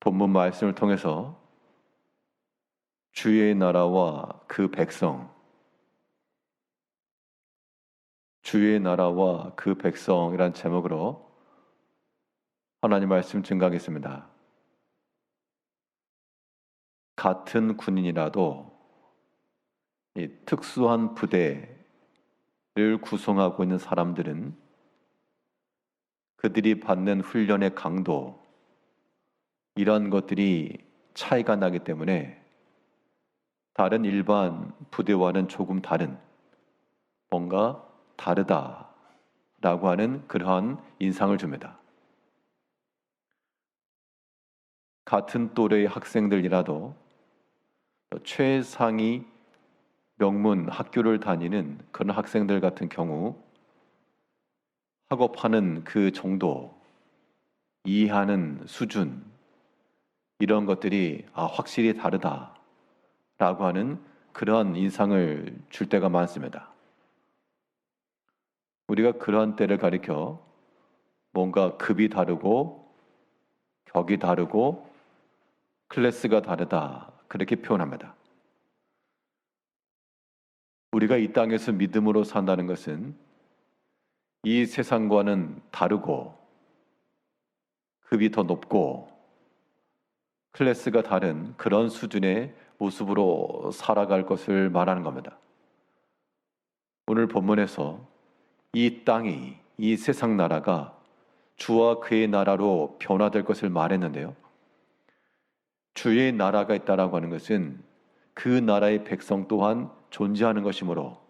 본문 말씀을 통해서 주의 나라와 그 백성, 주의 나라와 그 백성이란 제목으로 하나님 말씀 증거하겠습니다. 같은 군인이라도 이 특수한 부대를 구성하고 있는 사람들은 그들이 받는 훈련의 강도, 이런 것들이 차이가 나기 때문에 다른 일반 부대와는 조금 다른, 뭔가 다르다라고 하는 그러한 인상을 줍니다. 같은 또래의 학생들이라도 최상위 명문 학교를 다니는 그런 학생들 같은 경우 학업하는 그 정도, 이해하는 수준, 이런 것들이 확실히 다르다라고 하는 그러한 인상을 줄 때가 많습니다. 우리가 그러한 때를 가리켜 뭔가 급이 다르고 격이 다르고 클래스가 다르다, 그렇게 표현합니다. 우리가 이 땅에서 믿음으로 산다는 것은 이 세상과는 다르고 급이 더 높고 클래스가 다른 그런 수준의 모습으로 살아갈 것을 말하는 겁니다. 오늘 본문에서 이 땅이, 이 세상 나라가 주와 그의 나라로 변화될 것을 말했는데요. 주의 나라가 있다라고 하는 것은 그 나라의 백성 또한 존재하는 것이므로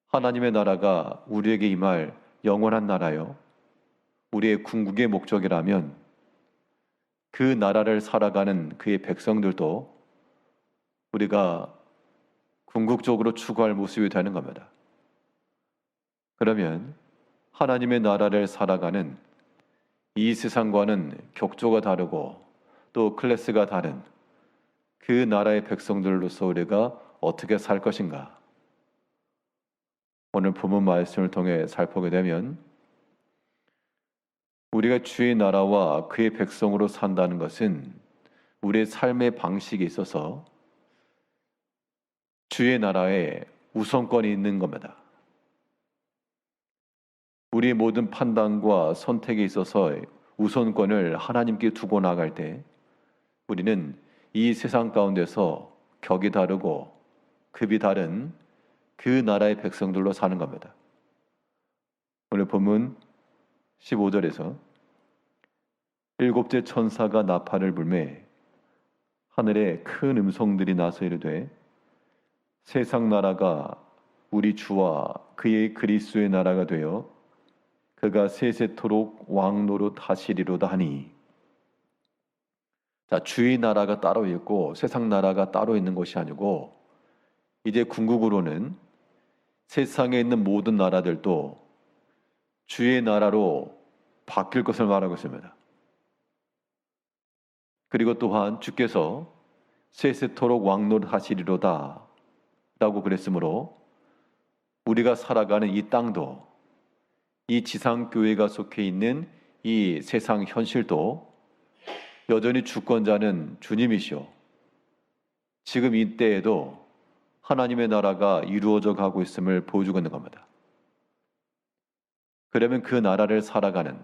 하나님의 나라가 우리에게 임할 영원한 나라요, 우리의 궁극의 목적이라면 그 나라를 살아가는 그의 백성들도 우리가 궁극적으로 추구할 모습이 되는 겁니다. 그러면 하나님의 나라를 살아가는 이 세상과는 격조가 다르고 또 클래스가 다른 그 나라의 백성들로서 우리가 어떻게 살 것인가? 오늘 본문 말씀을 통해 살펴보게 되면 우리가 주의 나라와 그의 백성으로 산다는 것은 우리의 삶의 방식에 있어서 주의 나라에 우선권이 있는 겁니다. 우리의 모든 판단과 선택에 있어서 우선권을 하나님께 두고 나갈 때 우리는 이 세상 가운데서 격이 다르고 급이 다른 그 나라의 백성들로 사는 겁니다. 오늘 본문 15절에서 일곱째 천사가 나팔을 불매 하늘에 큰 음성들이 나서 이르되 세상 나라가 우리 주와 그의 그리스도의 나라가 되어 그가 세세토록 왕노릇 하시리로다 하니. 자, 주의 나라가 따로 있고 세상 나라가 따로 있는 것이 아니고 이제 궁극으로는 세상에 있는 모든 나라들도 주의 나라로 바뀔 것을 말하고 있습니다. 그리고 또한 주께서 세세토록 왕노릇 하시리로다 라고 그랬으므로 우리가 살아가는 이 땅도, 이 지상교회가 속해 있는 이 세상 현실도 여전히 주권자는 주님이시오. 지금 이때에도 하나님의 나라가 이루어져 가고 있음을 보여주고 있는 겁니다. 그러면 그 나라를 살아가는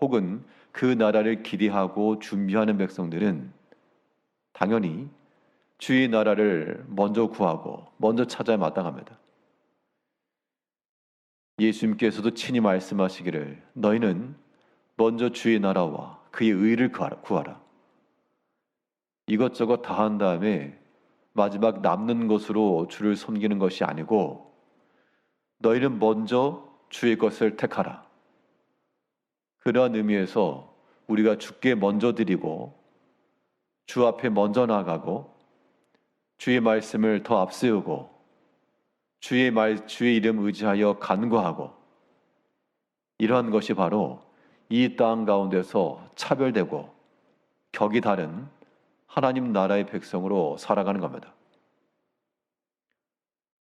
혹은 그 나라를 기대하고 준비하는 백성들은 당연히 주의 나라를 먼저 구하고 먼저 찾아야 마땅합니다. 예수님께서도 친히 말씀하시기를 너희는 먼저 주의 나라와 그의 의를 구하라. 이것저것 다 한 다음에 마지막 남는 것으로 주를 섬기는 것이 아니고 너희는 먼저 주의 것을 택하라. 그러한 의미에서 우리가 주께 먼저 드리고 주 앞에 먼저 나아가고 주의 말씀을 더 앞세우고 주의 이름 의지하여 간구하고 이러한 것이 바로 이 땅 가운데서 차별되고 격이 다른 하나님 나라의 백성으로 살아가는 겁니다.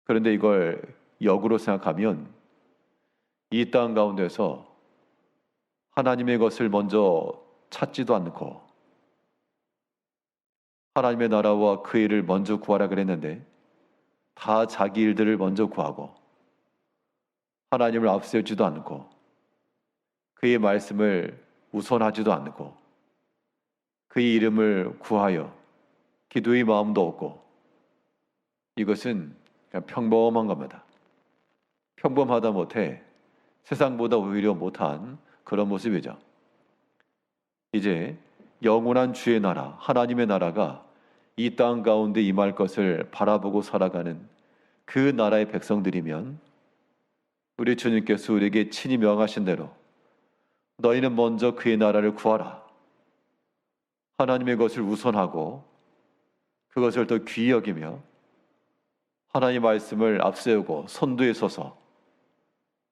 그런데 이걸 역으로 생각하면 이 땅 가운데서 하나님의 것을 먼저 찾지도 않고 하나님의 나라와 그 일을 먼저 구하라 그랬는데 다 자기 일들을 먼저 구하고 하나님을 앞세우지도 않고 그의 말씀을 우선하지도 않고 그의 이름을 구하여 기도의 마음도 없고, 이것은 그냥 평범한 겁니다. 평범하다 못해 세상보다 오히려 못한 그런 모습이죠. 이제 영원한 주의 나라, 하나님의 나라가 이 땅 가운데 임할 것을 바라보고 살아가는 그 나라의 백성들이면 우리 주님께서 우리에게 친히 명하신 대로 너희는 먼저 그의 나라를 구하라. 하나님의 것을 우선하고 그것을 더 귀히 여기며 하나님의 말씀을 앞세우고 선두에 서서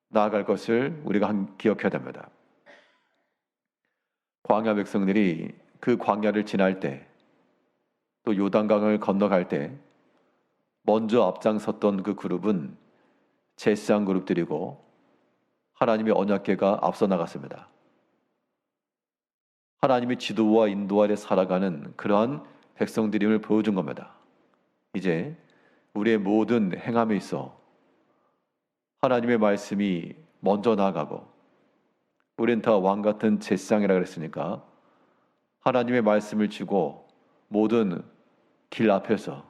나아갈 것을 우리가 기억해야 됩니다. 광야 백성들이 그 광야를 지날 때, 또 요단강을 건너갈 때 먼저 앞장섰던 그 그룹은 제사장 그룹들이고 하나님의 언약궤가 앞서 나갔습니다. 하나님의 지도와 인도 아래 살아가는 그러한 백성들임을 보여준 겁니다. 이제 우리의 모든 행함에 있어 하나님의 말씀이 먼저 나아가고, 우린 다 왕같은 제사장이라 그랬으니까 하나님의 말씀을 쥐고 모든 길 앞에서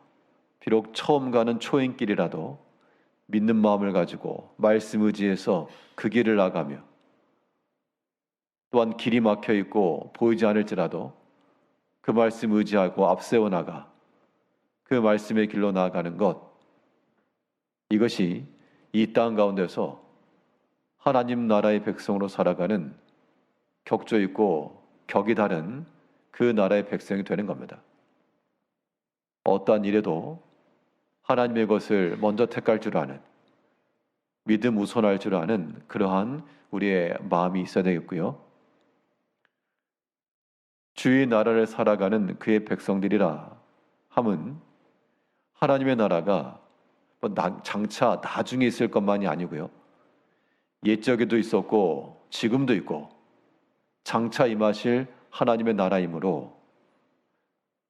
비록 처음 가는 초행길이라도 믿는 마음을 가지고 말씀 의지해서 그 길을 나가며, 또한 길이 막혀 있고 보이지 않을지라도 그 말씀 의지하고 앞세워 나가 그 말씀의 길로 나아가는 것, 이것이 이 땅 가운데서 하나님 나라의 백성으로 살아가는 격조 있고 격이 다른 그 나라의 백성이 되는 겁니다. 어떠한 일에도 하나님의 것을 먼저 택할 줄 아는, 믿음 우선할 줄 아는 그러한 우리의 마음이 있어야 되겠고요. 주의 나라를 살아가는 그의 백성들이라 함은 하나님의 나라가 장차 나중에 있을 것만이 아니고요, 옛적에도 있었고 지금도 있고 장차 임하실 하나님의 나라이므로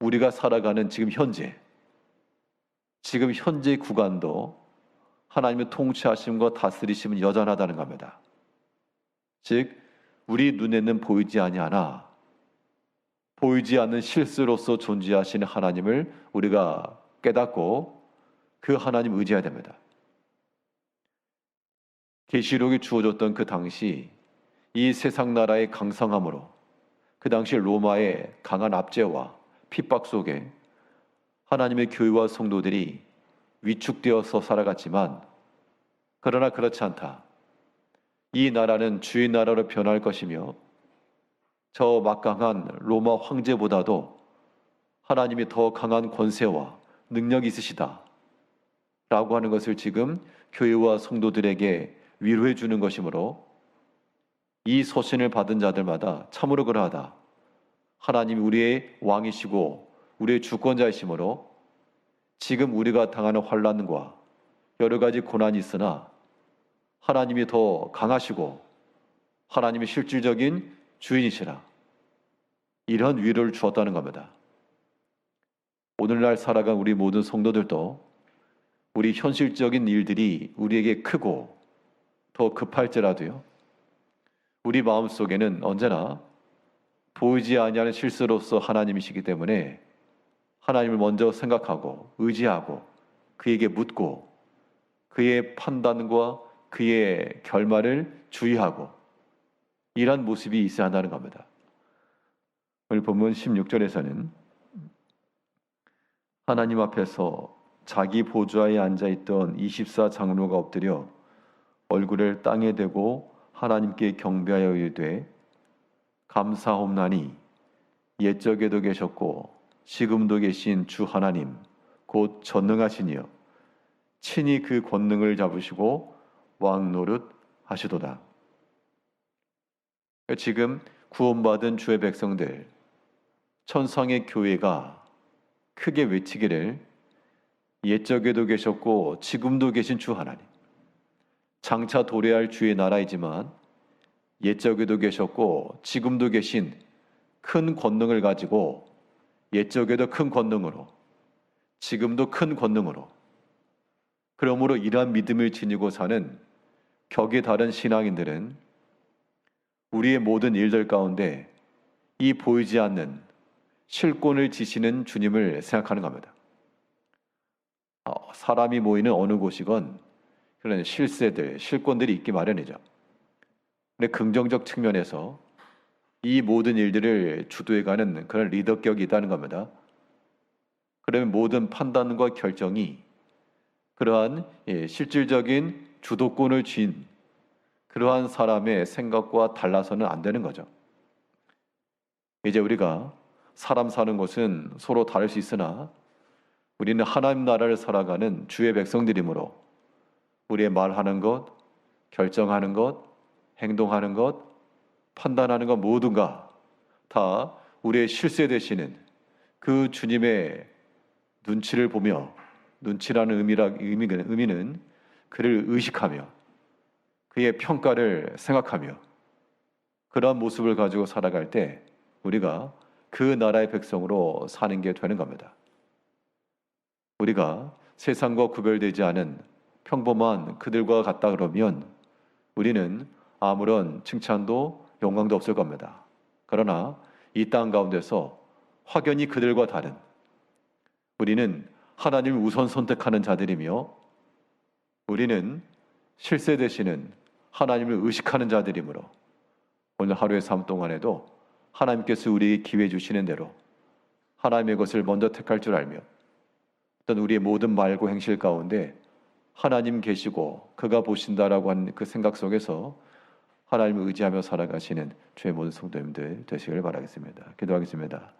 우리가 살아가는 지금 현재 구간도 하나님의 통치하심과 다스리심은 여전하다는 겁니다. 즉 우리 눈에는 보이지 아니하나 보이지 않는 실수로서 존재하시는 하나님을 우리가 깨닫고 그 하나님 의지해야 됩니다. 계시록이 주어졌던 그 당시 이 세상 나라의 강성함으로 그 당시 로마의 강한 압제와 핍박 속에 하나님의 교회와 성도들이 위축되어서 살아갔지만, 그러나 그렇지 않다. 이 나라는 주의 나라로 변할 것이며 저 막강한 로마 황제보다도 하나님이 더 강한 권세와 능력이 있으시다 라고 하는 것을 지금 교회와 성도들에게 위로해 주는 것이므로 이 소신을 받은 자들마다 참으로 그러하다. 하나님이 우리의 왕이시고 우리의 주권자이시므로 지금 우리가 당하는 환난과 여러 가지 고난이 있으나 하나님이 더 강하시고 하나님이 실질적인 주인이시라, 이런 위로를 주었다는 겁니다. 오늘날 살아간 우리 모든 성도들도 우리 현실적인 일들이 우리에게 크고 더 급할지라도요, 우리 마음속에는 언제나 보이지 아니하는 실수로서 하나님이시기 때문에 하나님을 먼저 생각하고 의지하고 그에게 묻고 그의 판단과 그의 결말을 주의하고 이러한 모습이 있어야 한다는 겁니다. 오늘 본문 16절에서는 하나님 앞에서 자기 보좌에 앉아있던 24장로가 엎드려 얼굴을 땅에 대고 하나님께 경배하여 이르되 감사옵나니 옛적에도 계셨고 지금도 계신 주 하나님 곧 전능하시니여 친히 그 권능을 잡으시고 왕 노릇 하시도다. 지금 구원받은 주의 백성들, 천상의 교회가 크게 외치기를 옛적에도 계셨고 지금도 계신 주 하나님, 장차 도래할 주의 나라이지만 옛적에도 계셨고 지금도 계신 큰 권능을 가지고 옛적에도 큰 권능으로, 지금도 큰 권능으로, 그러므로 이러한 믿음을 지니고 사는 격이 다른 신앙인들은 우리의 모든 일들 가운데 이 보이지 않는 실권을 지시는 주님을 생각하는 겁니다. 사람이 모이는 어느 곳이건 그런 실세들, 실권들이 있기 마련이죠. 근데 긍정적 측면에서 이 모든 일들을 주도해가는 그런 리더격이 있다는 겁니다. 그러면 모든 판단과 결정이 그러한 실질적인 주도권을 쥔 그러한 사람의 생각과 달라서는 안 되는 거죠. 이제 우리가 사람 사는 곳은 서로 다를 수 있으나 우리는 하나님 나라를 살아가는 주의 백성들이므로 우리의 말하는 것, 결정하는 것, 행동하는 것, 판단하는 것 모두가 다 우리의 실세 되시는 그 주님의 눈치를 보며, 눈치라는 의미는 그를 의식하며 그의 평가를 생각하며 그러한 모습을 가지고 살아갈 때 우리가 그 나라의 백성으로 사는 게 되는 겁니다. 우리가 세상과 구별되지 않은 평범한 그들과 같다 그러면 우리는 아무런 칭찬도 영광도 없을 겁니다. 그러나 이 땅 가운데서 확연히 그들과 다른 우리는 하나님을 우선 선택하는 자들이며 우리는 실세 되시는 하나님을 의식하는 자들이므로 오늘 하루의 삶 동안에도 하나님께서 우리에게 기회 주시는 대로 하나님의 것을 먼저 택할 줄 알며 어떤 우리의 모든 말고 행실 가운데 하나님 계시고 그가 보신다라고 하는 그 생각 속에서 하나님을 의지하며 살아가시는 주의 모든 성도님들 되시길 바라겠습니다. 기도하겠습니다.